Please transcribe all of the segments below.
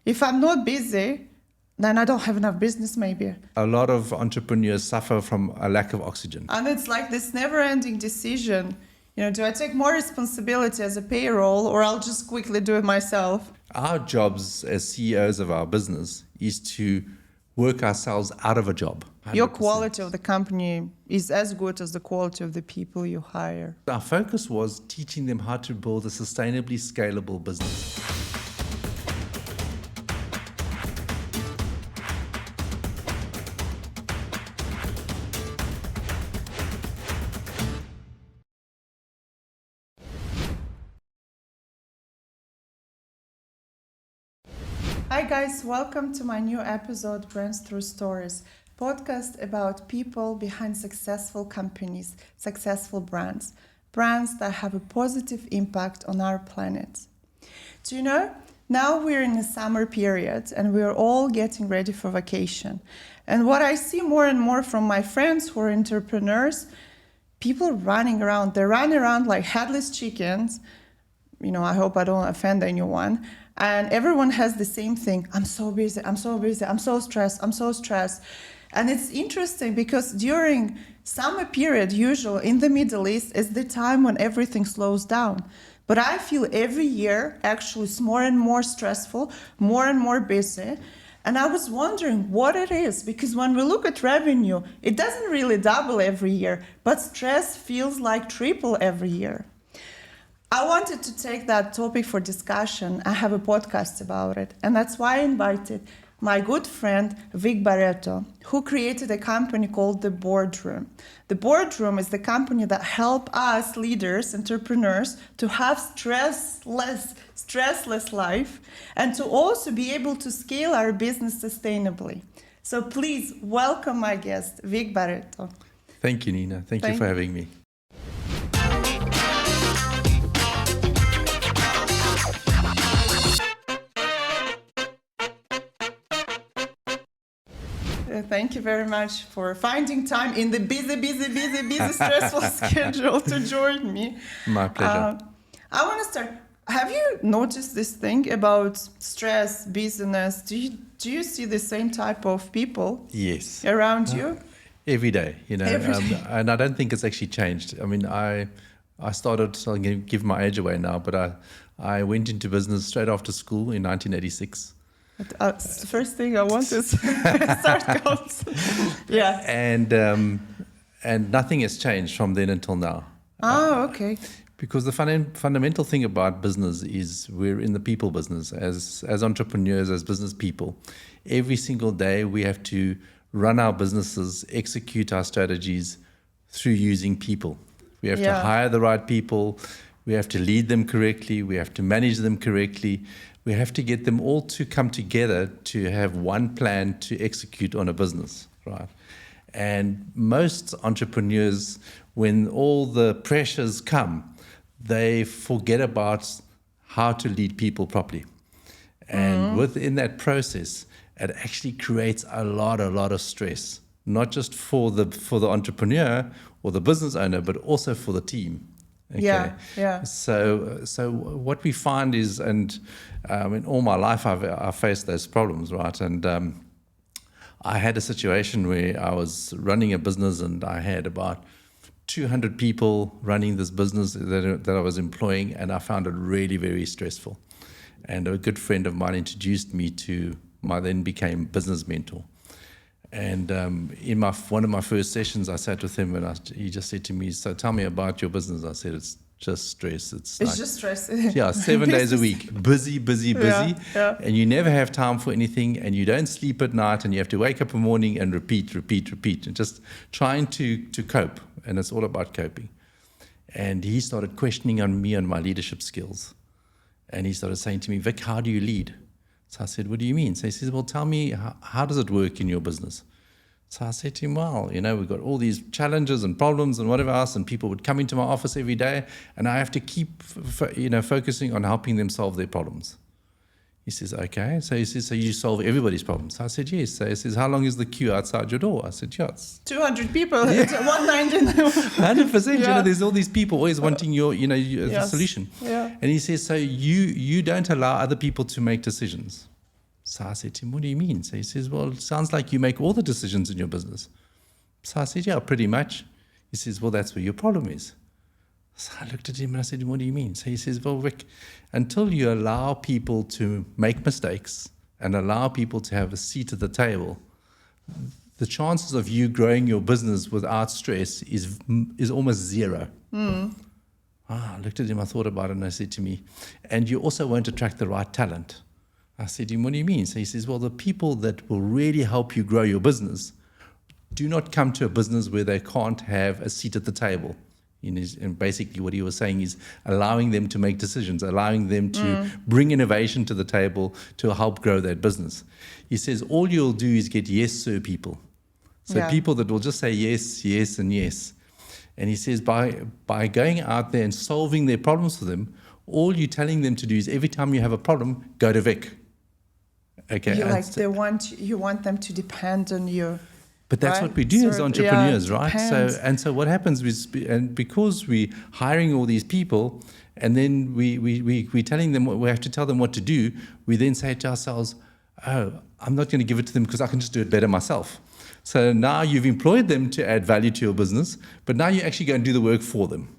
If I'm not busy, then I don't have enough business maybe. A lot of entrepreneurs suffer from a lack of oxygen. And it's like this never-ending decision. Do I take more responsibility as a payroll, or I'll just quickly do it myself? Our jobs as CEOs of our business is to work ourselves out of a job. 100%. Your quality of the company is as good as the quality of the people you hire. Our focus was teaching them how to build a sustainably scalable business. Hi guys, welcome to my new episode, Brands Through Stories, podcast about people behind successful companies, successful brands that have a positive impact on our planet. Do you know, now we're in the summer period and we're all getting ready for vacation. And what I see more and more from my friends who are entrepreneurs, people running around, they run around like headless chickens. I hope I don't offend anyone. And everyone has the same thing. I'm so busy, I'm so stressed. And it's interesting because during summer period, usually in the Middle East, is the time when everything slows down. But I feel every year actually it's more and more stressful, more and more busy. And I was wondering what it is, because when we look at revenue, it doesn't really double every year, but stress feels like triple every year. I wanted to take that topic for discussion. I have a podcast about it. And that's why I invited my good friend, Vic Baretto, who created a company called the Boardroom. The Boardroom is the company that helps us leaders, entrepreneurs, to have stressless life and to also be able to scale our business sustainably. So please welcome my guest, Vic Baretto. Thank you, Nina. Thank you for having me. Thank you very much for finding time in the busy, stressful schedule to join me. My pleasure. I want to start. Have you noticed this thing about stress, busyness? Do you see the same type of people? Yes. Around you? Every day, Every day. And I don't think it's actually changed. I mean, I started, so I'm going to give my age away now, but I went into business straight after school in 1986. The first thing I want is start goals. Yeah. And nothing has changed from then until now. Oh, okay. Because the fundamental thing about business is we're in the people business as entrepreneurs, as business people. Every single day we have to run our businesses, execute our strategies through using people. We have to hire the right people. We have to lead them correctly. We have to manage them correctly. We have to get them all to come together to have one plan to execute on a business, right? And most entrepreneurs, when all the pressures come, they forget about how to lead people properly. And within that process, it actually creates a lot of stress, not just for the entrepreneur or the business owner, but also for the team. Okay. Yeah. So what we find is, and in all my life I've faced those problems, right? And I had a situation where I was running a business and I had about 200 people running this business that I was employing, and I found it really very stressful. And a good friend of mine introduced me to my then became business mentor. And in one of my first sessions, I sat with him and he just said to me, "So tell me about your business." I said, "It's just stress. It's just stress." 7 days a week, busy, Yeah. and you never have time for anything, and you don't sleep at night, and you have to wake up in the morning and repeat, and just trying to cope. And it's all about coping. And he started questioning on me on my leadership skills. And he started saying to me, "Vic, how do you lead?" So I said, "What do you mean?" So he says, "Well, tell me, how does it work in your business?" So I said to him, "Well, we've got all these challenges and problems and whatever else, and people would come into my office every day, and I have to keep, focusing on helping them solve their problems." He says, "Okay." So he says, "So you solve everybody's problems?" So I said, "Yes." So he says, "How long is the queue outside your door?" I said, "Yeah, it's 200 people, 190. 100%. There's all these people always wanting your the solution. Yeah. And he says, "So you don't allow other people to make decisions." So I said to him, what do you mean? So he says, well, it sounds like you make all the decisions in your business. So I said, yeah, pretty much. He says, well, that's where your problem is. So I looked at him and I said, what do you mean? So he says, well, Vic, until you allow people to make mistakes and allow people to have a seat at the table, the chances of you growing your business without stress is almost zero. I looked at him, I thought about it, and I said to me, and you also won't attract the right talent. I said to him, what do you mean? So he says, well, the people that will really help you grow your business do not come to a business where they can't have a seat at the table. And basically what he was saying is allowing them to make decisions, allowing them to bring innovation to the table to help grow that business. He says, all you'll do is get yes, sir people. So people that will just say yes, yes, and yes. And he says, by going out there and solving their problems for them, all you're telling them to do is every time you have a problem, go to Vic. Okay. You want them to depend on you. But that's right? what we do as entrepreneurs, right? Depends. So what happens is, and because we're hiring all these people, and then we're telling them, we have to tell them what to do, we then say to ourselves, oh, I'm not going to give it to them because I can just do it better myself. So now you've employed them to add value to your business, but now you actually go and do the work for them.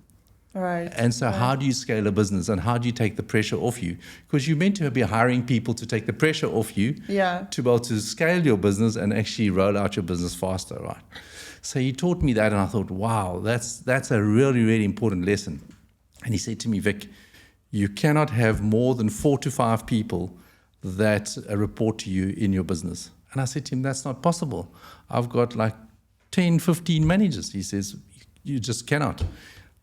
Right. And so how do you scale a business and how do you take the pressure off you? Because you're meant to be hiring people to take the pressure off you to be able to scale your business and actually roll out your business faster, right? So he taught me that and I thought, wow, that's a really, really important lesson. And he said to me, Vic, you cannot have more than 4 to 5 people that report to you in your business. And I said to him, that's not possible. I've got like 10, 15 managers. He says, you just cannot.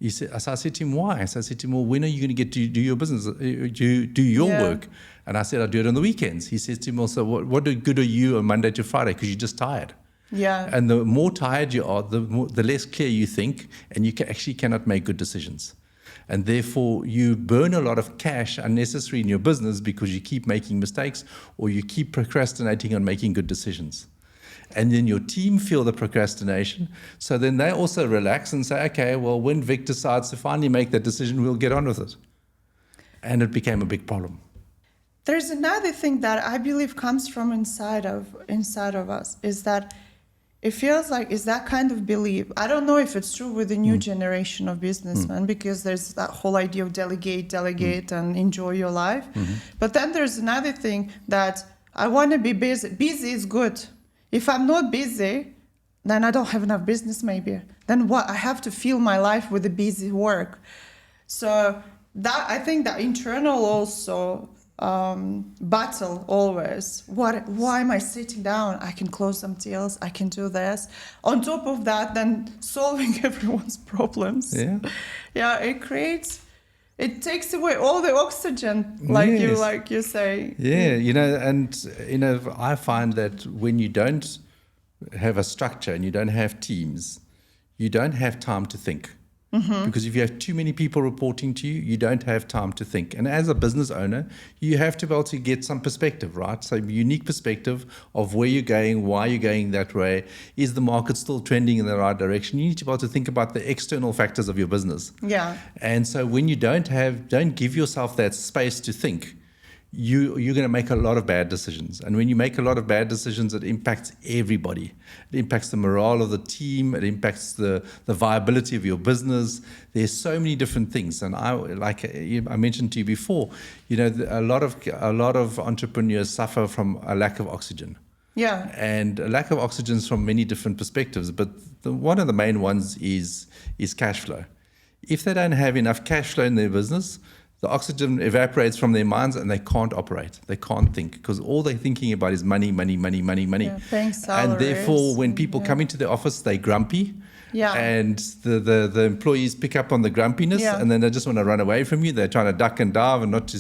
So I said to him, why? So I said to him, well, when are you going to get to do your business, do your work? And I said, I do it on the weekends. He says to him also, what good are you on Monday to Friday? Because you're just tired. Yeah. And the more tired you are, the less clear you think, and you actually cannot make good decisions. And therefore, you burn a lot of cash unnecessary in your business because you keep making mistakes or you keep procrastinating on making good decisions. And then your team feel the procrastination. So then they also relax and say, okay, well, when Vic decides to finally make that decision, we'll get on with it. And it became a big problem. There's another thing that I believe comes from inside of us, is that it feels like is that kind of belief. I don't know if it's true with the new generation of businessmen because there's that whole idea of delegate and enjoy your life. But then there's another thing that I want to be busy. Busy is good. If I'm not busy, then I don't have enough business maybe. Then what? I have to fill my life with the busy work. So that I think that internal also battle always. Why am I sitting down? I can close some deals. I can do this. On top of that, then solving everyone's problems. It takes away all the oxygen, like you say. Yeah, I find that when you don't have a structure and you don't have teams, you don't have time to think. Because if you have too many people reporting to you, you don't have time to think. And as a business owner, you have to be able to get some perspective, right? So unique perspective of where you're going, why you're going that way. Is the market still trending in the right direction? You need to be able to think about the external factors of your business. Yeah. And so when you don't give yourself that space to think, you're going to make a lot of bad decisions. And when you make a lot of bad decisions, it impacts everybody. It impacts the morale of the team. It impacts the viability of your business. There's so many different things. And I mentioned to you before, a lot of entrepreneurs suffer from a lack of oxygen. Yeah. And a lack of oxygen is from many different perspectives. But one of the main ones is cash flow. If they don't have enough cash flow in their business, the oxygen evaporates from their minds and they can't operate. They can't think because all they're thinking about is money. Yeah, paying salaries. And therefore, when people come into the office, they're grumpy. Yeah. And the employees pick up on the grumpiness and then they just want to run away from you. They're trying to duck and dive and not to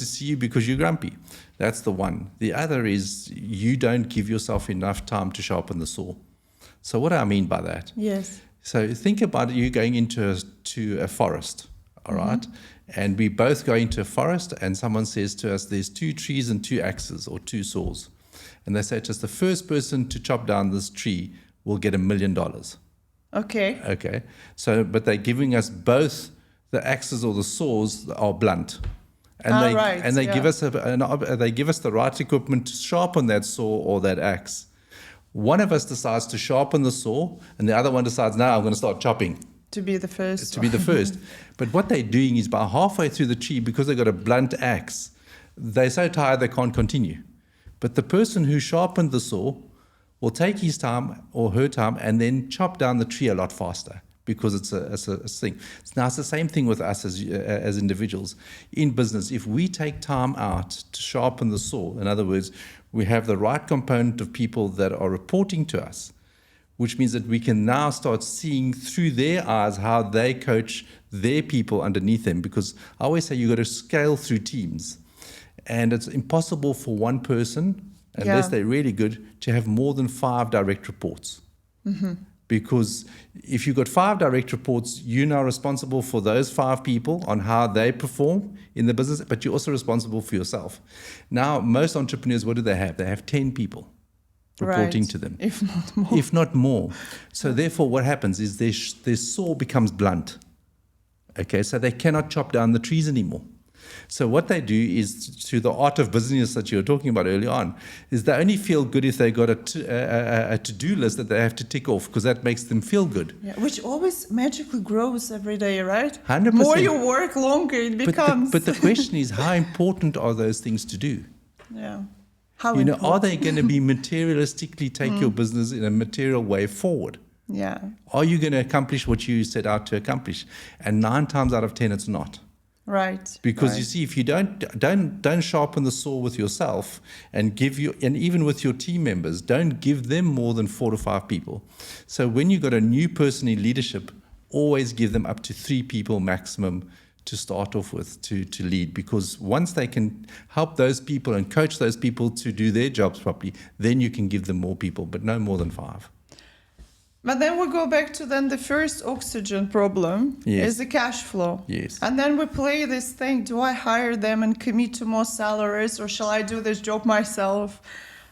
see you because you're grumpy. That's the one. The other is you don't give yourself enough time to sharpen the saw. So what do I mean by that? Yes. So think about you going into a forest, all right? And we both go into a forest and someone says to us, there's 2 trees and 2 axes or 2 saws. And they say to us, the first person to chop down this tree will get $1 million. Okay. So, but they're giving us both the axes or the saws are blunt. and they give us they give us the right equipment to sharpen that saw or that axe. One of us decides to sharpen the saw, and the other one decides, now I'm going to start chopping. To be the first. To be the first. But what they're doing is by halfway through the tree, because they've got a blunt axe, they're so tired they can't continue. But the person who sharpened the saw will take his time or her time and then chop down the tree a lot faster, because it's a thing. Now, it's the same thing with us as individuals. In business, if we take time out to sharpen the saw, in other words, we have the right component of people that are reporting to us, which means that we can now start seeing through their eyes how they coach their people underneath them. Because I always say you've got to scale through teams. And it's impossible for one person, unless they're really good, to have more than 5 direct reports. Mm-hmm. Because if you've got 5 direct reports, you're now responsible for those 5 people on how they perform in the business, but you're also responsible for yourself. Now, most entrepreneurs, what do they have? They have 10 people reporting to them. If not more. If not more. So therefore, what happens is their saw becomes blunt. Okay, so they cannot chop down the trees anymore. So what they do is, to the art of business that you were talking about early on, is they only feel good if they got a to-do list that they have to tick off, because that makes them feel good. Yeah, which always magically grows every day, right? 100%. More you work, longer it becomes. But the question is, how important are those things to do? Yeah. How are important? They going to be materialistically take your business in a material way forward? Yeah. Are you going to accomplish what you set out to accomplish? And 9 times out of 10, it's not. Right. Because you see, if you don't sharpen the saw with yourself and even with your team members, don't give them more than 4 to 5 people. So when you've got a new person in leadership, always give them up to 3 people maximum to start off with to lead. Because once they can help those people and coach those people to do their jobs properly, then you can give them more people, but no more than 5. But then we go back to then the first oxygen problem is the cash flow. Yes. And then we play this thing, do I hire them and commit to more salaries, or shall I do this job myself?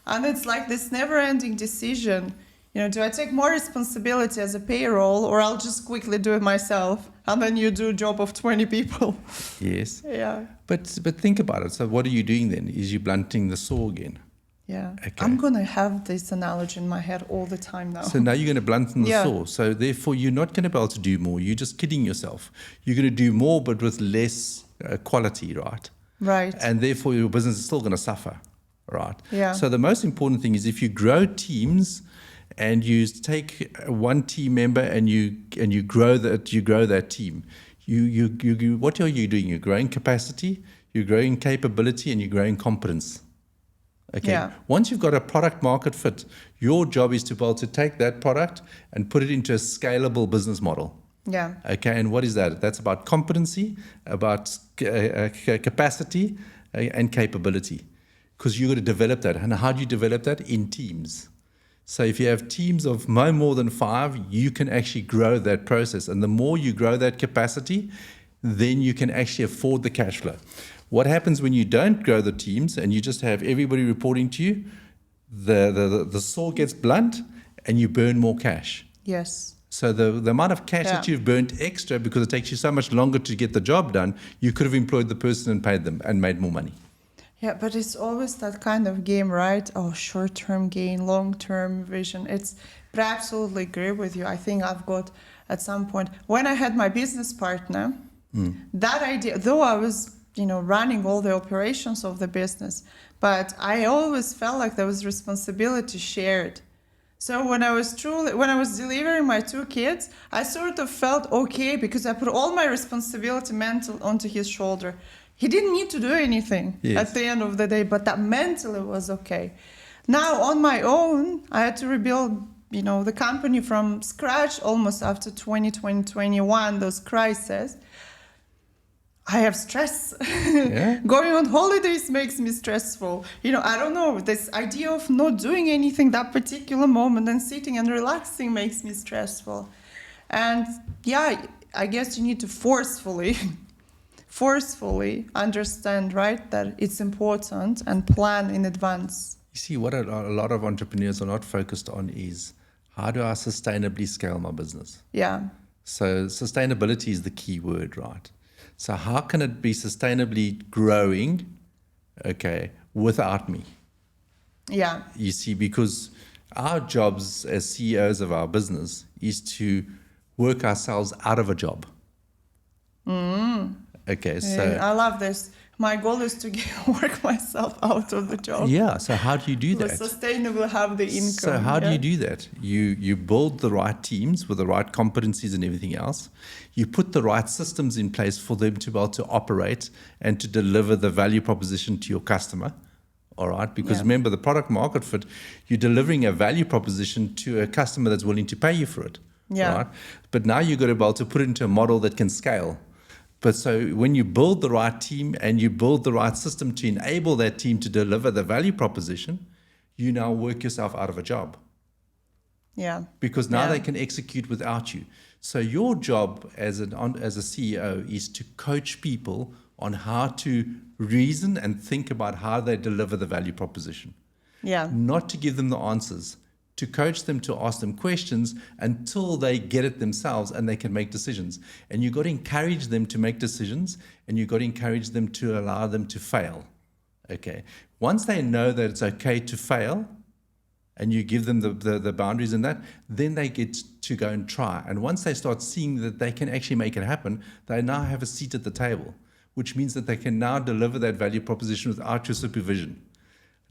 And it's like this never-ending decision. Do I take more responsibility as a payroll, or I'll just quickly do it myself? And then you do a job of 20 people. Yes. Yeah. But think about it. So what are you doing then? Is you blunting the saw again? Yeah. Okay. I'm going to have this analogy in my head all the time now. So now you're going to blunten the saw. So therefore, you're not going to be able to do more. You're just kidding yourself. You're going to do more, but with less quality, right? Right. And therefore, your business is still going to suffer, right? Yeah. So the most important thing is, if you grow teams and you take one team member and you grow that team, you what are you doing? You're growing capacity, you're growing capability, and you're growing competence. Okay. Yeah. Once you've got a product market fit, your job is to be able to take that product and put it into a scalable business model. Yeah. Okay. And what is that? That's about competency, about capacity, and capability. Because you've got to develop that. And how do you develop that? In teams. So if you have teams of no more than 5, you can actually grow that process. And the more you grow that capacity, then you can actually afford the cash flow. What happens when you don't grow the teams and you just have everybody reporting to you? The saw gets blunt and you burn more cash. Yes. So the amount of cash that you've burnt extra, because it takes you so much longer to get the job done, you could have employed the person and paid them and made more money. Yeah, but it's always that kind of game, right? Oh, short-term gain, long-term vision. But I absolutely agree with you. I think I've got, at some point, when I had my business partner, that idea, though I was running all the operations of the business, but I always felt like there was responsibility shared. So when I was delivering my 2 kids, I sort of felt okay, because I put all my responsibility mental onto his shoulder. He didn't need to do anything at the end of the day, but that mentally was okay. Now on my own, I had to rebuild, the company from scratch almost after 2021, those crises. I have stress. Going on holidays makes me stressful. I don't know, this idea of not doing anything that particular moment and sitting and relaxing makes me stressful. And I guess you need to forcefully understand, right, that it's important and plan in advance. You see, what a lot of entrepreneurs are not focused on is, how do I sustainably scale my business? Yeah. So sustainability is the key word, right? So how can it be sustainably growing, okay, without me? Yeah. You see, because our jobs as CEOs of our business is to work ourselves out of a job. Okay, so I love this. My goal is to work myself out of the job. yeah, so how do you do To that? sustainably have the income. So how do you do that? You build the right teams with the right competencies and everything else. You put the right systems in place for them to be able to operate and to deliver the value proposition to your customer. All right, because remember the product market fit, you're delivering a value proposition to a customer that's willing to pay you for it. Yeah. Right? But now you've got to be able to put it into a model that can scale. But so when you build the right team and you build the right system to enable that team to deliver the value proposition, you now work yourself out of a job. Yeah. Because now they can execute without you. So your job as a CEO is to coach people on how to reason and think about how they deliver the value proposition. Yeah. Not to give them the answers, to coach them, to ask them questions until they get it themselves and they can make decisions. And you've got to encourage them to make decisions, and you've got to encourage them to allow them to fail. Okay. Once they know that it's okay to fail, and you give them the boundaries in that, then they get to go and try. And once they start seeing that they can actually make it happen, they now have a seat at the table, which means that they can now deliver that value proposition without your supervision.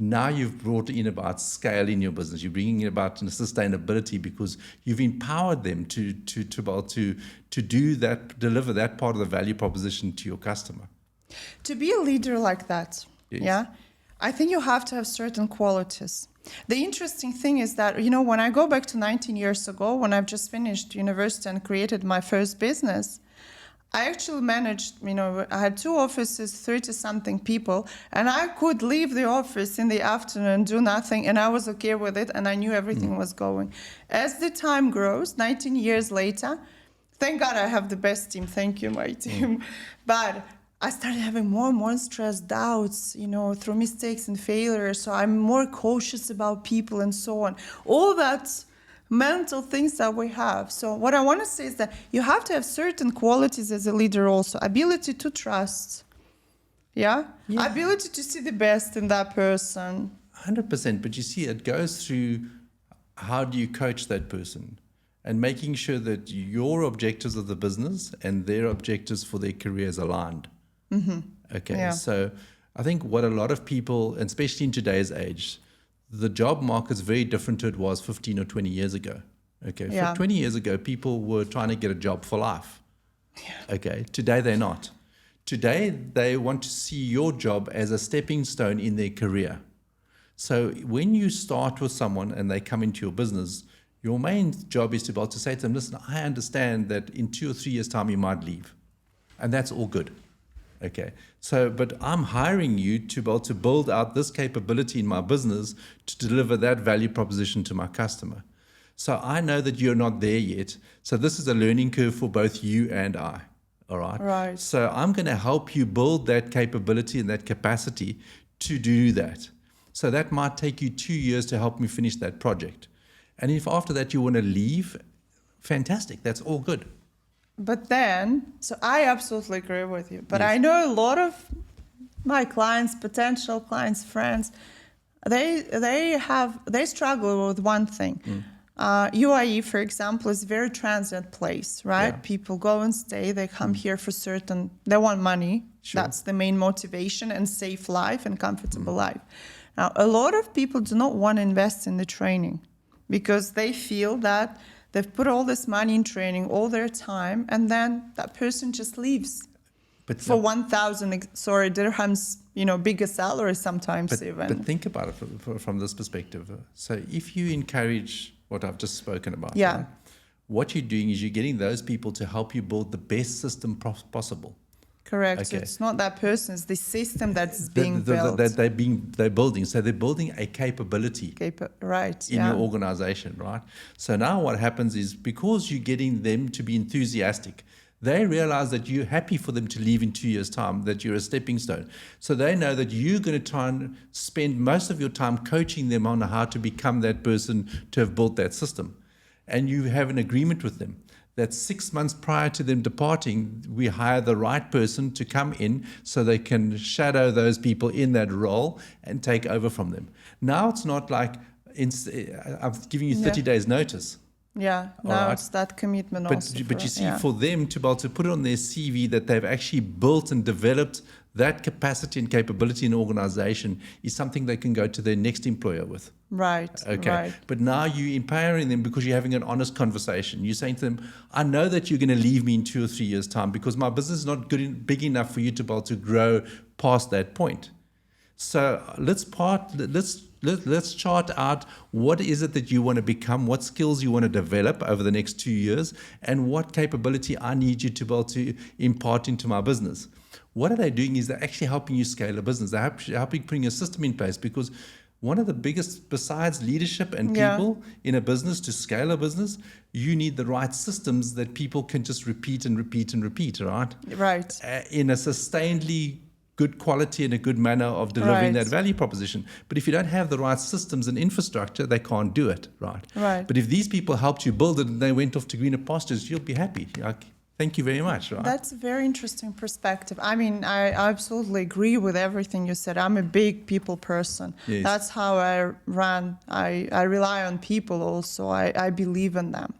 Now you've brought in about scale in your business. You're bringing in about sustainability because you've empowered them to be able to do that, deliver that part of the value proposition to your customer. To be a leader like that, Yes. I think you have to have certain qualities. The interesting thing is that, when I go back to 19 years ago, when I've just finished university and created my first business, I actually managed, I had 2 offices, 30-something people, and I could leave the office in the afternoon, do nothing, and I was okay with it, and I knew everything was going. As the time grows, 19 years later, thank God I have the best team. Thank you, my team. But I started having more and more stress, doubts, through mistakes and failures. So I'm more cautious about people and so on. All that mental things that we have. So what I want to say is that you have to have certain qualities as a leader also. Ability to trust. Yeah? Ability to see the best in that person. 100%. But you see, it goes through how do you coach that person and making sure that your objectives of the business and their objectives for their career is aligned. Okay, Yeah. so I think what a lot of people, and especially in today's age, the job market is very different to it was 15 or 20 years ago. Okay, Yeah. 20 years ago, people were trying to get a job for life. Okay, today they're not. Today they want to see your job as a stepping stone in their career. So when you start with someone and they come into your business, your main job is to be able to say to them, listen, I understand that in 2 or 3 years' time you might leave. And that's all good. Okay, so, but I'm hiring you to be able to build out this capability in my business to deliver that value proposition to my customer. So I know that you're not there yet. So this is a learning curve for both you and I. All right. Right. So I'm going to help you build that capability and that capacity to do that. So that might take you 2 years to help me finish that project. And if after that you want to leave, fantastic. That's all good. But then, so I absolutely agree with you. But Yes. I know a lot of my clients, potential clients, friends, they struggle with one thing. UAE, for example, is a very transient place, right? Yeah. People go and stay. They come here for they want money. Sure. That's the main motivation, and safe life and comfortable life. Now, a lot of people do not want to invest in the training because they feel that they've put all this money in training, all their time, and then that person just leaves But for 1,000 dirhams, bigger salary sometimes even. But think about it from this perspective. So if you encourage what I've just spoken about, Yeah. right, what you're doing is you're getting those people to help you build the best system possible. Correct. So Okay. it's not that person, it's the system that's being built. That they're building. So they're building a capability Right, in your organization, right? So now what happens is because you're getting them to be enthusiastic, they realize that you're happy for them to leave in 2 years' time, that you're a stepping stone. So they know that you're going to try and spend most of your time coaching them on how to become that person to have built that system. And you have an agreement with them that 6 months prior to them departing, we hire the right person to come in so they can shadow those people in that role and take over from them. Now it's not like I'm giving you 30 days notice. Yeah, now it's that commitment also. But you see, for them to be able to put on their CV that they've actually built and developed that capacity and capability in an organization is something they can go to their next employer with. Right. Okay. Right. But now you're empowering them because you're having an honest conversation. You're saying to them, I know that you're going to leave me in 2 or 3 years' time because my business is not big enough for you to be able to grow past that point. So let's chart out what is it that you want to become, what skills you want to develop over the next 2 years, and what capability I need you to be able to impart into my business. What are they doing is they're actually helping you scale a business. They're helping bring a system in place, because one of the biggest, besides leadership and people in a business, to scale a business, you need the right systems that people can just repeat and repeat and repeat, right? Right. In a sustainably good quality and a good manner of delivering that value proposition. But if you don't have the right systems and infrastructure, they can't do it, right? Right. But if these people helped you build it and they went off to greener pastures, you'll be happy. Like, thank you very much, right? That's a very interesting perspective. I mean, I absolutely agree with everything you said. I'm a big people person. Yes. That's how I run. I rely on people also. I believe in them.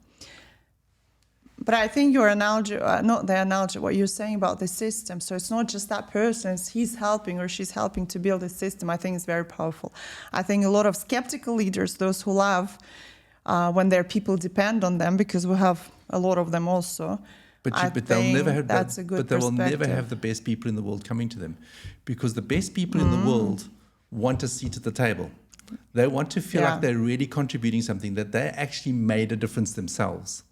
But I think your analogy, not the analogy, what you're saying about the system. So it's not just that person, he's helping or she's helping to build a system. I think it's very powerful. I think a lot of skeptical leaders, those who love when their people depend on them, because we have a lot of them also. But they'll never have that's a good But they will perspective. never have the best people in the world coming to them, because the best people in the world want a seat at the table. They want to feel like they're really contributing something, that they actually made a difference themselves.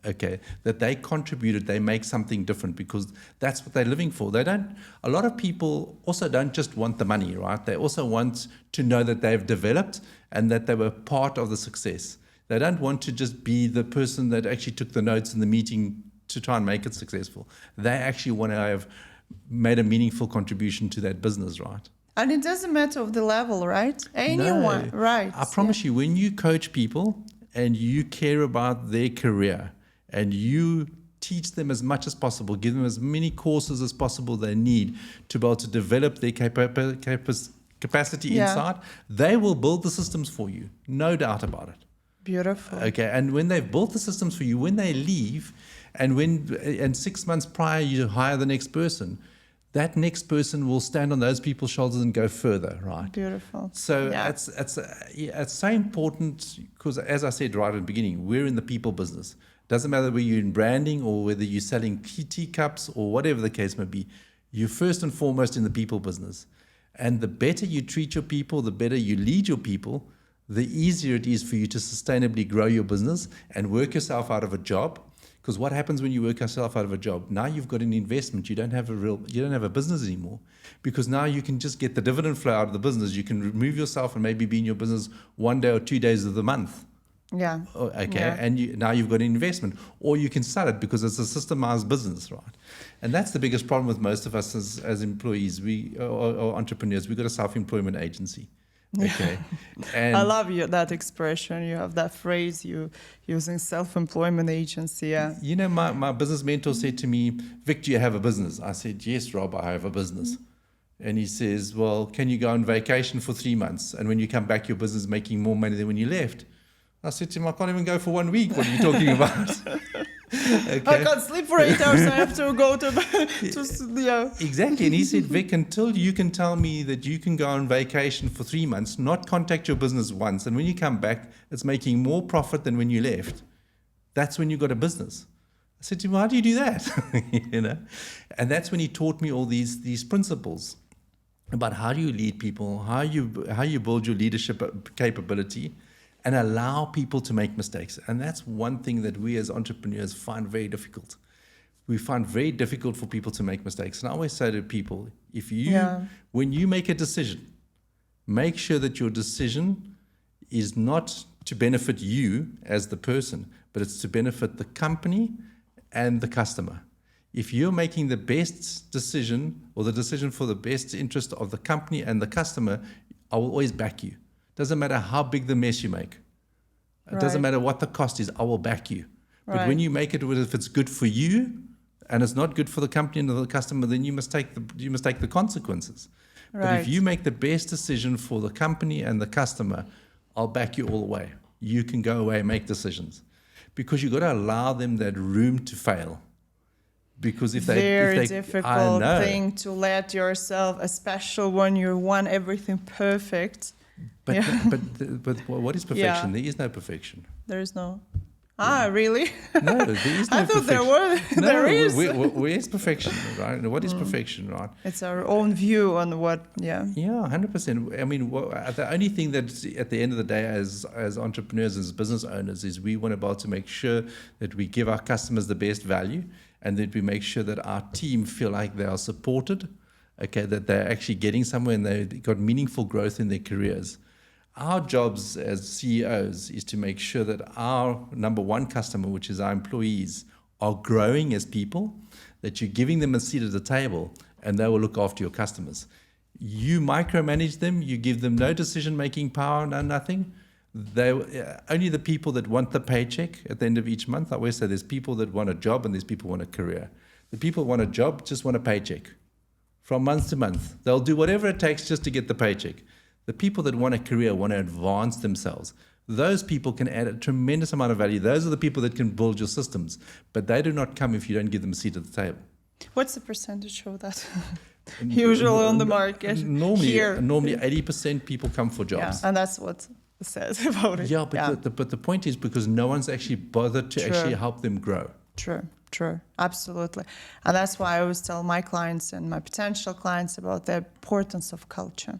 Okay, that they contributed, they make something different, because that's what they're living for. They don't. A lot of people also don't just want the money, right? They also want to know that they've developed and that they were part of the success. They don't want to just be the person that actually took the notes in the meeting to try and make it successful. They actually want to have made a meaningful contribution to that business, right? And it doesn't matter of the level, right? Anyone, right? I promise you, when you coach people and you care about their career, and you teach them as much as possible, give them as many courses as possible they need to be able to develop their capacity inside, they will build the systems for you, no doubt about it. Beautiful. Okay, and when they've built the systems for you, when they leave, and 6 months prior you hire the next person, that next person will stand on those people's shoulders and go further, right? Beautiful. So it's so important, because as I said right at the beginning, we're in the people business. Doesn't matter whether you're in branding or whether you're selling teacups or whatever the case may be. You're first and foremost in the people business. And the better you treat your people, the better you lead your people, the easier it is for you to sustainably grow your business and work yourself out of a job. Because what happens when you work yourself out of a job? Now you've got an investment. You don't have a business anymore, because now you can just get the dividend flow out of the business. You can remove yourself and maybe be in your business 1 day or 2 days of the month. Yeah. Okay. Yeah. And now you've got an investment, or you can sell it because it's a systemized business, right? And that's the biggest problem with most of us as employees, or entrepreneurs. We've got a self-employment agency. Okay. And I love that expression. You have that phrase, you using self-employment agency. Yeah. You know, my business mentor said to me, Vic, do you have a business? I said, yes, Rob, I have a business. And he says, well, can you go on vacation for 3 months? And when you come back, your business is making more money than when you left. I said to him, I can't even go for 1 week. What are you talking about? Okay. I can't sleep for 8 hours. I have to go to Exactly. And he said, Vic, until you can tell me that you can go on vacation for 3 months, not contact your business once, and when you come back, it's making more profit than when you left, that's when you got a business. I said to him, how do you do that? You know? And that's when he taught me all these principles about how do you lead people, how you build your leadership capability, and allow people to make mistakes. And that's one thing that we as entrepreneurs find very difficult. We find very difficult for people to make mistakes. And I always say to people, when you make a decision, make sure that your decision is not to benefit you as the person, but it's to benefit the company and the customer. If you're making the best decision, or the decision for the best interest of the company and the customer, I will always back you. Doesn't matter how big the mess you make. It doesn't matter what the cost is, I will back you. But when you make it, if it's good for you and it's not good for the company and the customer, then you must take the consequences. Right. But if you make the best decision for the company and the customer, I'll back you all the way. You can go away and make decisions, because you've got to allow them that room to fail. Because if very they difficult thing to let yourself, especially when you want everything perfect. But Yeah. but what is perfection? Yeah. There is no perfection. There is no. Really? No, there is no I thought there perfection. was. There is. Where is perfection, right? What is perfection, right? It's our own view on what. Yeah. Yeah, 100%. I mean, the only thing that at the end of the day, as entrepreneurs, as business owners, is we want to be able to make sure that we give our customers the best value, and that we make sure that our team feel like they are supported, okay, that they're actually getting somewhere and they've got meaningful growth in their careers. Our jobs as CEOs is to make sure that our number one customer, which is our employees, are growing as people, that you're giving them a seat at the table, and they will look after your customers. You micromanage them, you give them no decision-making power, no nothing. They only the people that want the paycheck at the end of each month. I always say there's people that want a job and there's people who want a career. The people who want a job just want a paycheck. From month to month, they'll do whatever it takes just to get the paycheck. The people that want a career want to advance themselves. Those people can add a tremendous amount of value. Those are the people that can build your systems, but they do not come if you don't give them a seat at the table. What's the percentage of that? Usually on the market. Normally, Here. 80% people come for jobs. Yeah, and that's what it says about it. Yeah, but the point is because no one's actually bothered to actually help them grow. True, absolutely. And that's why I always tell my clients and my potential clients about the importance of culture.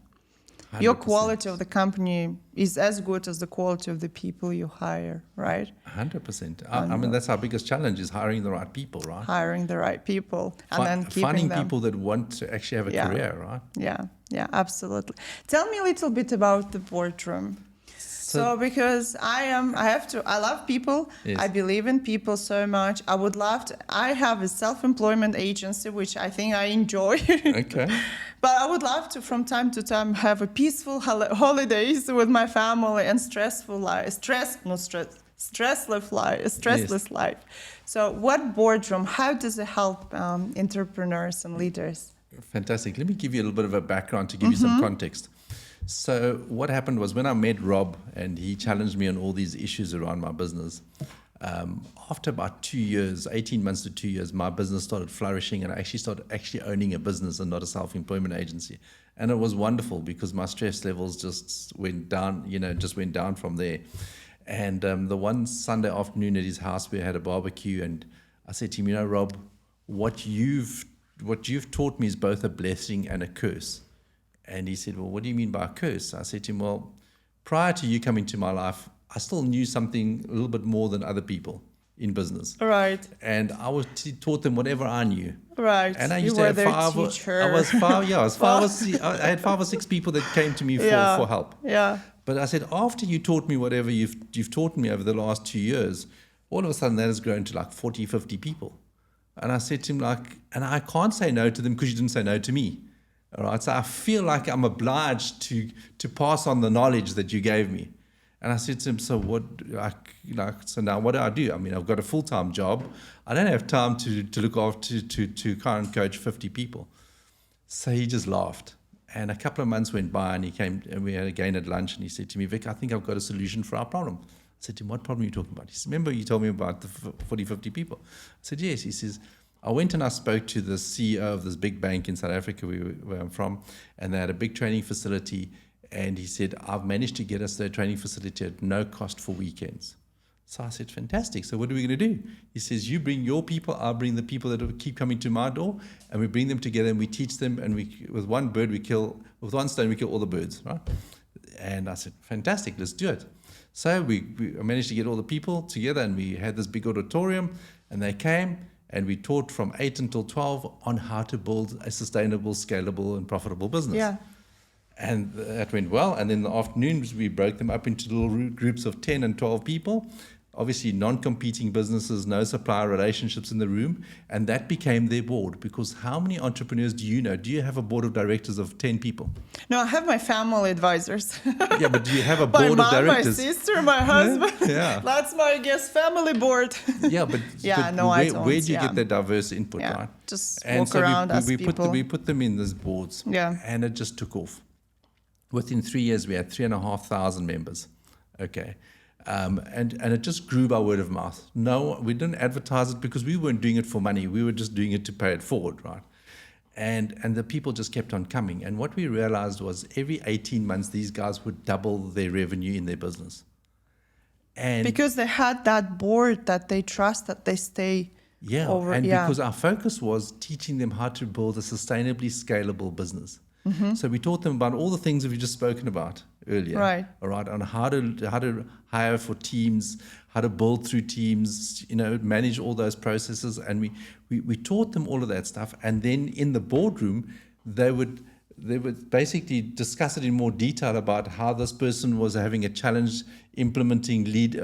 100%. Your quality of the company is as good as the quality of the people you hire, right? 100%. I mean, that's our biggest challenge, is hiring the right people, right? Hiring the right people and then keeping finding them. people that want to actually have a career, right? Yeah, absolutely. Tell me a little bit about the Boardroom. So because I love people. Yes. I believe in people so much. I have a self-employment agency, which I think I enjoy. Okay. But I would love to, from time to time, have a peaceful holidays with my family and stressless life. So what Boardroom, how does it help entrepreneurs and leaders? Fantastic. Let me give you a little bit of a background to give you some context. So what happened was when I met Rob and he challenged me on all these issues around my business, after about 2 years, 18 months to 2 years, my business started flourishing and I actually started owning a business and not a self-employment agency. And it was wonderful because my stress levels just went down from there. And the one Sunday afternoon at his house, we had a barbecue and I said to him, Rob, what you've taught me is both a blessing and a curse. And he said, well, what do you mean by a curse? I said to him, well, prior to you coming to my life, I still knew something a little bit more than other people in business. Right. And I taught them whatever I knew. Right. And I used to have I had 5 or 6 people that came to me for help. Yeah. But I said, after you taught me whatever you've taught me over the last 2 years, all of a sudden that has grown to like 40, 50 people. And I said to him, and I can't say no to them because you didn't say no to me. All right, so I feel like I'm obliged to pass on the knowledge that you gave me. And I said to him, so what? So now what do I do? I mean, I've got a full-time job. I don't have time to look after to kind of coach 50 people. So he just laughed. And a couple of months went by, and he came, and we had again at lunch, and he said to me, Vic, I think I've got a solution for our problem. I said to him, what problem are you talking about? He said, remember you told me about the 40, 50 people? I said, yes. He says, I went and I spoke to the CEO of this big bank in South Africa where I'm from, and they had a big training facility. And he said, I've managed to get us the training facility at no cost for weekends. So I said, fantastic. So what are we going to do? He says, you bring your people, I'll bring the people that keep coming to my door, and we bring them together and we teach them. And with one stone, we kill all the birds, right? And I said, fantastic, let's do it. So we managed to get all the people together, and we had this big auditorium, and they came. And we taught from 8 until 12 on how to build a sustainable, scalable, and profitable business. Yeah. And that went well. And in the afternoons, we broke them up into little groups of 10 and 12 people. obviously non-competing businesses, no supplier relationships in the room, and that became their board. Because how many entrepreneurs do you know? Do you have a board of directors of 10 people? No, I have my family advisors. Yeah, but do you have a My board mom, of directors? my sister, my husband. Yeah. That's my guest family board. Yeah, but, Yeah, but no, I don't, where do you yeah. get that diverse input, Yeah, right? just And walk so around, ask people. we put them in these boards, Yeah. and it just took off. Within 3 years, we had 3,500 members. Okay. And it just grew by word of mouth. No, we didn't advertise it because we weren't doing it for money. We were just doing it to pay it forward, right? And the people just kept on coming. And what we realized was every 18 months, these guys would double their revenue in their business. And Because they had that board that they trust, that they stay over. because our focus was teaching them how to build a sustainably scalable business. So we taught them about all the things that we've just spoken about earlier. Right. All right, on how to hire for teams, how to build through teams, manage all those processes, and we taught them all of that stuff. And then in the boardroom, they would basically discuss it in more detail about how this person was having a challenge implementing lead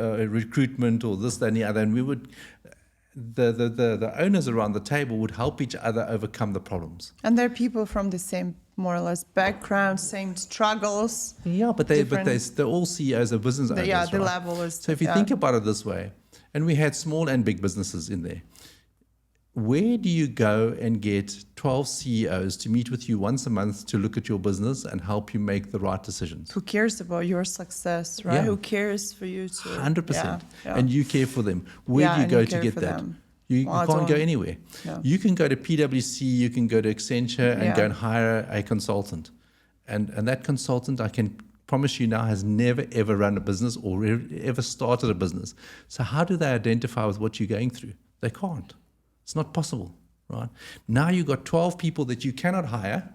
recruitment or this, that, and the other, and we would. The owners around the table would help each other overcome the problems. And they're people from the same, more or less, background, same struggles. Yeah, but they're all CEOs of business owners. Yeah, the right? level is. So if you think about it this way, and we had small and big businesses in there, where do you go and get 12 CEOs to meet with you once a month to look at your business and help you make the right decisions? Who cares about your success, right? Yeah. Who cares for you to 100%. Yeah. And you care for them. Where do you and go you to care get for that? them. You Well, I can't go don't. anywhere. No. You can go to PwC, you can go to Accenture and Yeah. go and hire a consultant. And that consultant, I can promise you now, has never, ever run a business or ever started a business. So how do they identify with what you're going through? They can't. It's not possible, right? Now you've got 12 people that you cannot hire.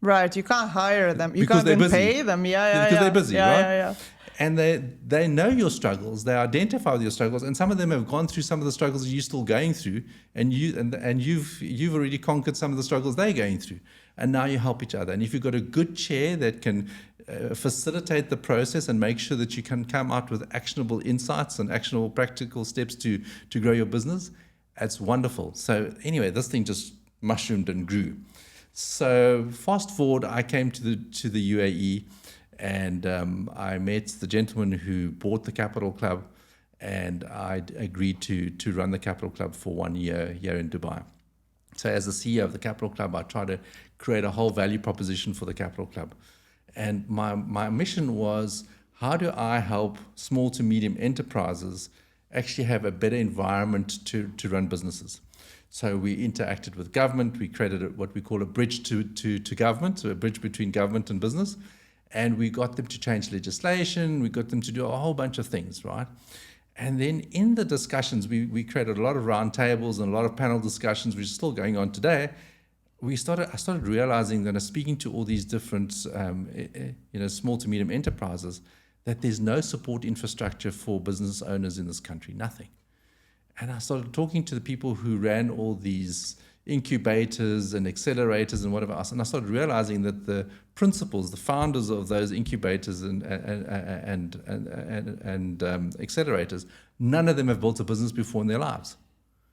Right, you can't hire them. You Because can't they're even busy. pay them. Yeah, Because they're busy, yeah, right? Yeah. And they know your struggles, they identify with your struggles, and some of them have gone through some of the struggles that you're still going through, and you've already conquered some of the struggles they're going through, and now you help each other. And if you've got a good chair that can facilitate the process and make sure that you can come out with actionable insights and actionable practical steps to grow your business, that's wonderful. So anyway, this thing just mushroomed and grew. So fast forward, I came to the UAE. And I met the gentleman who bought the Capital Club, and I agreed to run the Capital Club for 1 year here in Dubai. So as the CEO of the Capital Club, I try to create a whole value proposition for the Capital Club. And my mission was, how do I help small to medium enterprises actually have a better environment to run businesses? So we interacted with government. We created what we call a bridge to government, so a bridge between government and business. And we got them to change legislation. We got them to do a whole bunch of things, right? And then in the discussions, we created a lot of roundtables and a lot of panel discussions, which is still going on today. I started realizing that I was speaking to all these different, small to medium enterprises, that there's no support infrastructure for business owners in this country, nothing. And I started talking to the people who ran all these incubators and accelerators and whatever else, and I started realizing that the principals, the founders of those incubators and accelerators, none of them have built a business before in their lives.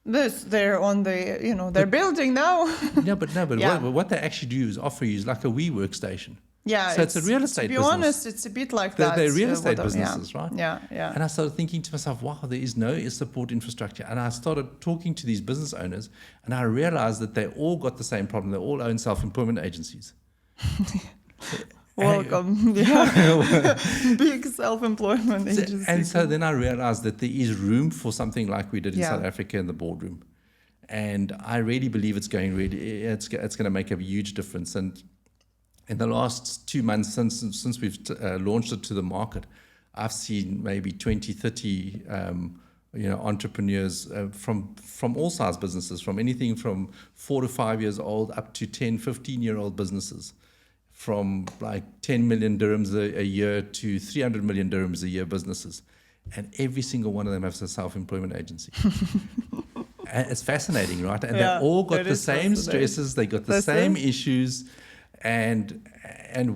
They're on the, they're building now. But Yeah. what they actually do is offer you is like a WeWork station. Yeah, So it's a real estate to be business. honest, it's a bit like that. They're real estate businesses, yeah. right? Yeah. And I started thinking to myself, wow, there is no support infrastructure. And I started talking to these business owners, and I realized that they all got the same problem. They all own self-employment agencies. Welcome. Yeah. Big self-employment agency. And so then I realized that there is room for something like we did in Yeah. South Africa in the Boardroom. And I really believe it's going to make a huge difference. And in the last 2 months since we've launched it to the market, I've seen maybe 20, 30 entrepreneurs from all size businesses, from anything from 4 to 5 years old up to 10, 15-year-old businesses, from like 10 million dirhams a year to 300 million dirhams a year businesses. And every single one of them has a self-employment agency. And it's fascinating, right? And Yeah, they all got it the is same fascinating. stresses, they got the same issues. And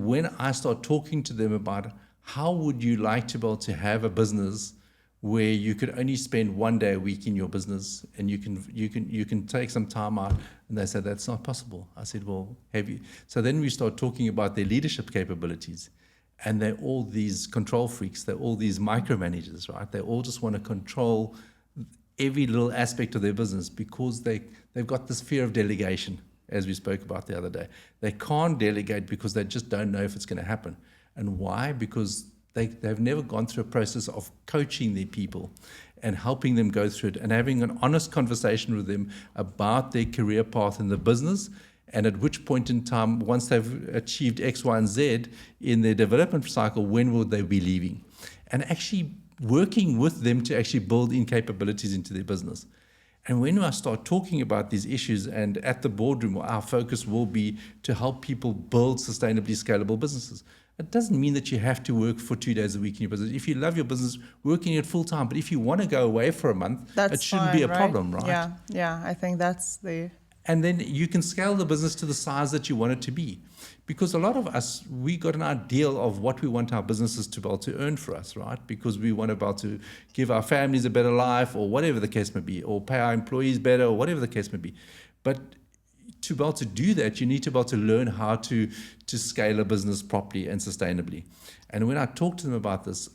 when I start talking to them about how would you like to be able to have a business where you could only spend 1 day a week in your business, and you can take some time out. And they said, that's not possible. I said, well, have you? So then we start talking about their leadership capabilities, and they're all these control freaks. They're all these micromanagers, right? They all just want to control every little aspect of their business because they've got this fear of delegation, as we spoke about the other day. They can't delegate because they just don't know if it's going to happen. And why? Because they've never gone through a process of coaching their people and helping them go through it and having an honest conversation with them about their career path in the business, and at which point in time, once they've achieved X, Y, and Z in their development cycle, when will they be leaving? And actually working with them to actually build in capabilities into their business. And when I start talking about these issues, and at the Boardroom, our focus will be to help people build sustainably scalable businesses. It doesn't mean that you have to work for 2 days a week in your business. If you love your business, work in it full time. But if you want to go away for a month, it shouldn't be a problem, right? Yeah, I think that's the... And then you can scale the business to the size that you want it to be. Because a lot of us, we got an ideal of what we want our businesses to be able to earn for us, right? Because we want to be able to give our families a better life, or whatever the case may be, or pay our employees better, or whatever the case may be. But to be able to do that, you need to be able to learn how to scale a business properly and sustainably. And when I talk to them about this,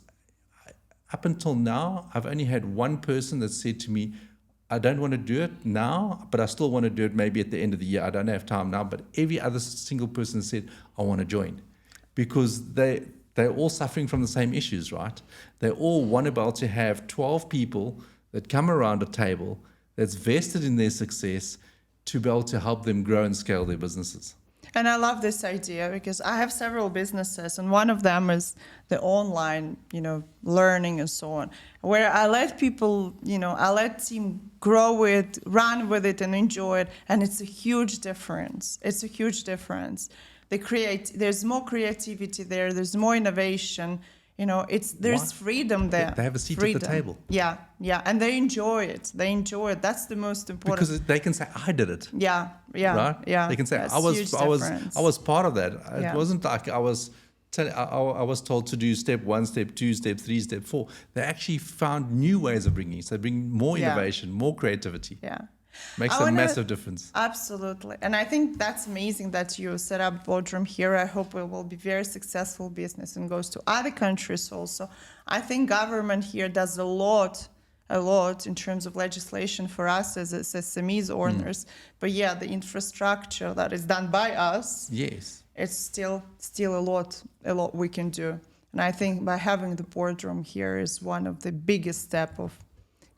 up until now, I've only had one person that said to me, I don't want to do it now, but I still want to do it maybe at the end of the year. I don't have time now. But every other single person said, I want to join. Because they're all suffering from the same issues, right? They all want to be able to have 12 people that come around a table that's vested in their success to be able to help them grow and scale their businesses. And I love this idea because I have several businesses, and one of them is the online, learning and so on, where I let people, I let team grow it, run with it, and enjoy it, and it's a huge difference. It's a huge difference. There's more creativity there. There's more innovation. There's freedom there. They have a seat at the table. Yeah, and they enjoy it. That's the most important. Because they can say, I did it. Yeah, right? Yeah. They can say, I was part of that. It wasn't like I was told to do step 1, step 2, step 3, step 4. They actually found new ways of bringing it. So they bring more innovation, more creativity. Yeah. Makes a massive difference. Absolutely. And I think that's amazing that you set up Boardroom here. I hope it will be very successful business and goes to other countries also. I think government here does a lot in terms of legislation for us as SMEs owners. But the infrastructure that is done by us, yes, it's still a lot we can do. And I think by having the Boardroom here is one of the biggest steps of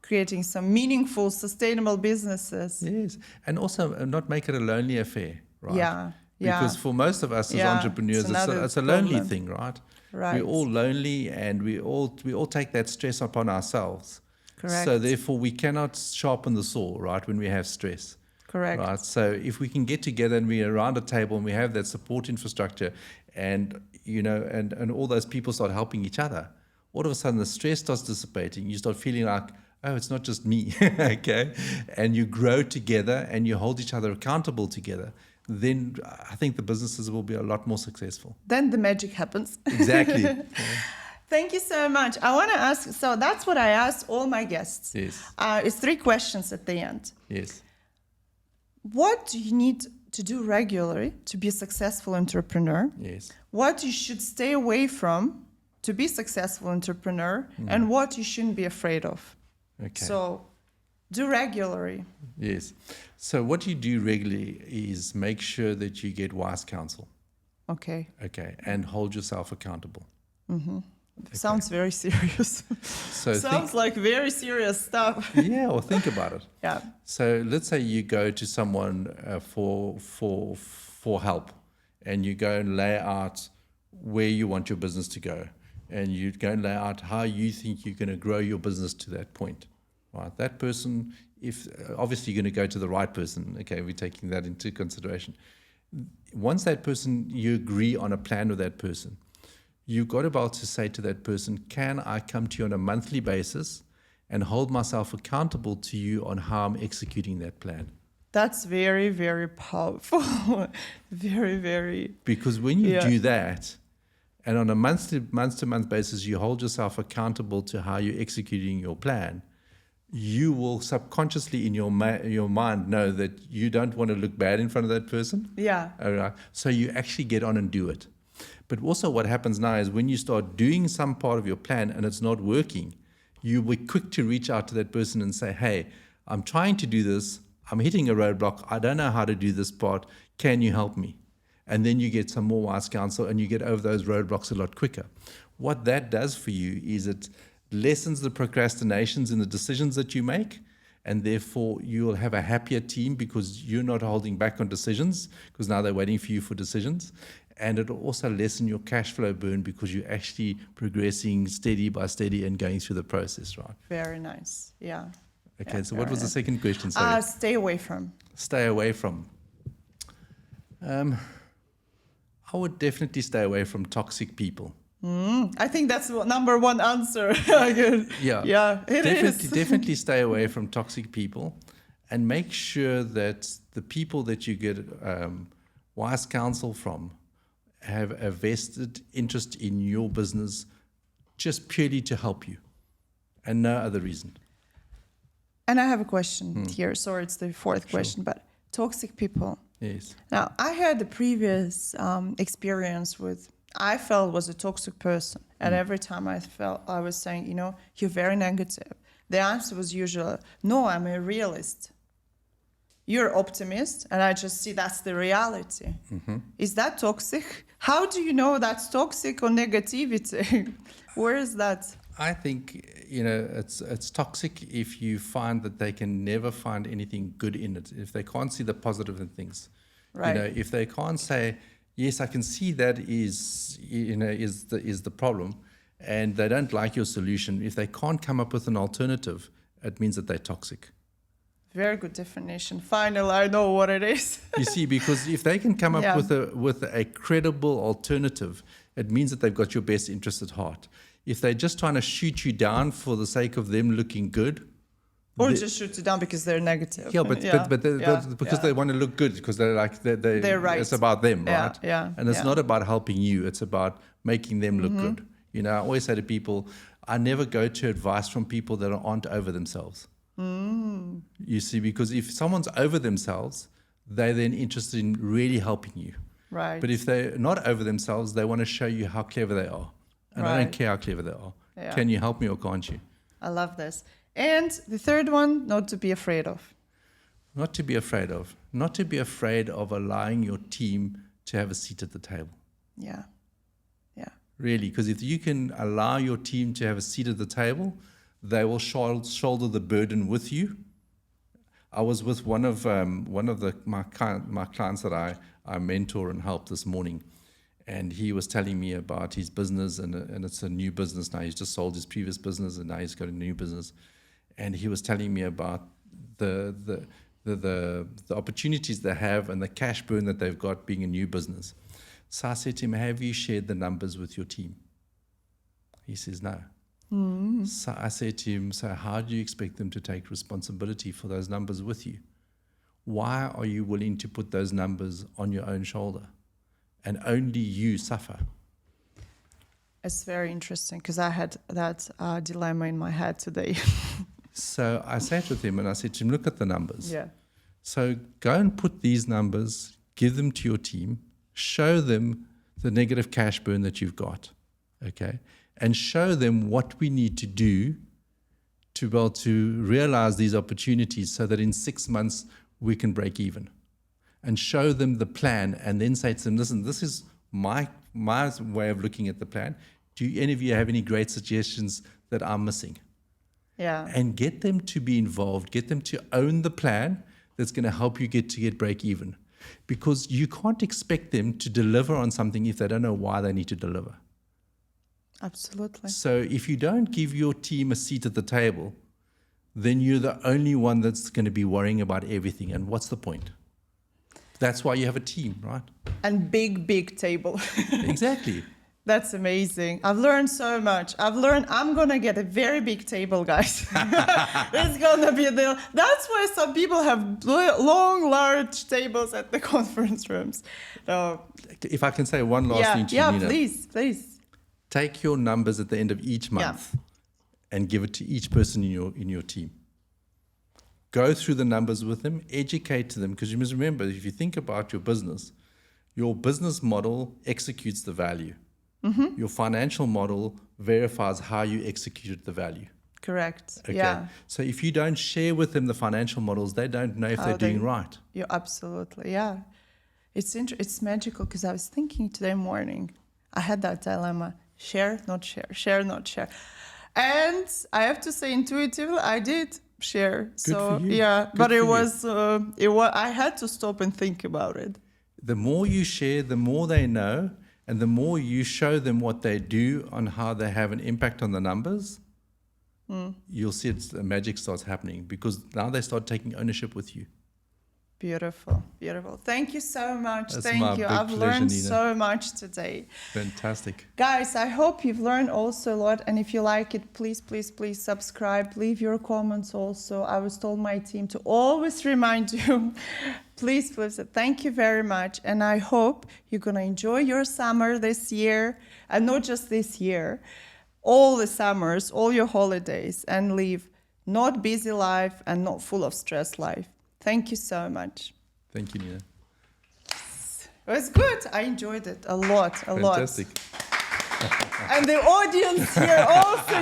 creating some meaningful, sustainable businesses. Yes, and also not make it a lonely affair, right? Yeah. Because for most of us as entrepreneurs, it's a lonely thing, right? Right. We're all lonely, and we all take that stress upon ourselves. Correct. So therefore, we cannot sharpen the saw, right, when we have stress. Correct. Right. So if we can get together and we're around a table and we have that support infrastructure, and and all those people start helping each other, all of a sudden the stress starts dissipating. You start feeling like, oh, it's not just me, okay? And you grow together and you hold each other accountable together. Then I think the businesses will be a lot more successful. Then the magic happens. Exactly. Thank you so much. I want to ask, so that's what I asked all my guests. Yes. It's 3 questions at the end. Yes. What do you need to do regularly to be a successful entrepreneur? Yes. What you should stay away from to be a successful entrepreneur, and what you shouldn't be afraid of? Okay. So do regularly. Yes. So what you do regularly is make sure that you get wise counsel. Okay. Okay. And hold yourself accountable. Mm-hmm. Okay. Sounds very serious. Sounds like very serious stuff. Yeah, well, think about it. Yeah. So let's say you go to someone for help, and you go and lay out where you want your business to go. And you go and lay out how you think you're going to grow your business to that point, right? That person, if obviously you're going to go to the right person, okay, we're taking that into consideration. Once that person, you agree on a plan with that person, you've got to be able to say to that person, can I come to you on a monthly basis and hold myself accountable to you on how I'm executing that plan? That's very, very powerful. Very, very. Because when you do that, and on a month-to-month basis, you hold yourself accountable to how you're executing your plan, you will subconsciously in your mind know that you don't want to look bad in front of that person. Yeah. All right. So you actually get on and do it. But also what happens now is when you start doing some part of your plan and it's not working, you will be quick to reach out to that person and say, hey, I'm trying to do this. I'm hitting a roadblock. I don't know how to do this part. Can you help me? And then you get some more wise counsel and you get over those roadblocks a lot quicker. What that does for you is it lessens the procrastinations in the decisions that you make, and therefore you will have a happier team because you're not holding back on decisions because now they're waiting for you for decisions. And it'll also lessen your cash flow burn because you're actually progressing steady by steady and going through the process, right? Very nice. Yeah. Okay, Yeah, so what was the second question? Stay away from. Stay away from. I would definitely stay away from toxic people. I think that's number one answer. Yeah, it is. Definitely stay away from toxic people, and make sure that the people that you get wise counsel from have a vested interest in your business, just purely to help you, and no other reason. And I have a question here. Sorry, it's the fourth question, but toxic people. Yes. Now, I had the previous experience with, I felt was a toxic person. And every time I was saying, you're very negative. The answer was usually, no, I'm a realist. You're optimist, and I just see that's the reality. Mm-hmm. Is that toxic? How do you know that's toxic or negativity? Where is that? I think, it's toxic if you find that they can never find anything good in it, if they can't see the positive in things. Right. If they can't say, yes, I can see that is the problem, and they don't like your solution, if they can't come up with an alternative, it means that they're toxic. Very good definition. Finally, I know what it is. You see, because if they can come up with a credible alternative, it means that they've got your best interest at heart. If they're just trying to shoot you down for the sake of them looking good, or just shoot you down because they're negative. Yeah, because they want to look good, because they're right. It's about them, right? Yeah. And it's not about helping you. It's about making them look good. I always say to people, I never go to advice from people that aren't over themselves. You see, because if someone's over themselves, they're then interested in really helping you. Right. But if they're not over themselves, they want to show you how clever they are. And I don't care how clever they are. Yeah. Can you help me or can't you? I love this. And the third one, not to be afraid of. Not to be afraid of. Not to be afraid of allowing your team to have a seat at the table. Yeah. Really, because if you can allow your team to have a seat at the table, they will shoulder the burden with you. I was with one of my clients that I mentor and help this morning, and he was telling me about his business, and it's a new business now. He's just sold his previous business, and now he's got a new business. And he was telling me about the opportunities they have and the cash burn that they've got being a new business. So I said to him, have you shared the numbers with your team? He says, no. So I said to him, so how do you expect them to take responsibility for those numbers with you? Why are you willing to put those numbers on your own shoulder and only you suffer? It's very interesting, because I had that dilemma in my head today. So I sat with him and I said to him, look at the numbers. Yeah. So go and put these numbers, give them to your team, show them the negative cash burn that you've got, okay? And show them what we need to do to be able to realize these opportunities so that in 6 months we can break even. And show them the plan, and then say to them, listen, this is my way of looking at the plan. Do any of you have any great suggestions that I'm missing? Yeah. And get them to be involved, get them to own the plan that's going to help you get break even. Because you can't expect them to deliver on something if they don't know why they need to deliver. Absolutely. So if you don't give your team a seat at the table, then you're the only one that's going to be worrying about everything. And what's the point? That's why you have a team, right? And big table. Exactly. That's amazing. I've learned so much. I'm going to get a very big table, guys. It's going to be that's why some people have long, large tables at the conference rooms. If I can say one last thing to you, Nina. Please. take your numbers at the end of each month and give it to each person in your team. Go through the numbers with them, educate them, because you must remember, if you think about your business model executes the value. Mm-hmm. Your financial model verifies how you executed the value. Correct. Okay. Yeah. So if you don't share with them the financial models, they don't know if they're doing right. You're absolutely, yeah. It's magical, because I was thinking today morning, I had that dilemma: share, not share, share, not share. And I have to say, intuitively, I did share. Good so for you. yeah, Good but it for was I had to stop and think about it. The more you share, the more they know, and the more you show them what they do on how they have an impact on the numbers, you'll see the magic starts happening, because now they start taking ownership with you. Beautiful, beautiful. Thank you so much. That's Thank my you. big I've pleasure, learned Nina. so much today. Fantastic. Guys, I hope you've learned also a lot. And if you like it, please, please, please subscribe. Leave your comments also. I was told my team to always remind you. Please, please. Thank you very much. And I hope you're going to enjoy your summer this year. And not just this year. All the summers, all your holidays. And live not busy life and not full of stress life. Thank you so much. Thank you, Nina. It was good. I enjoyed it a lot, a lot. Fantastic. And the audience here also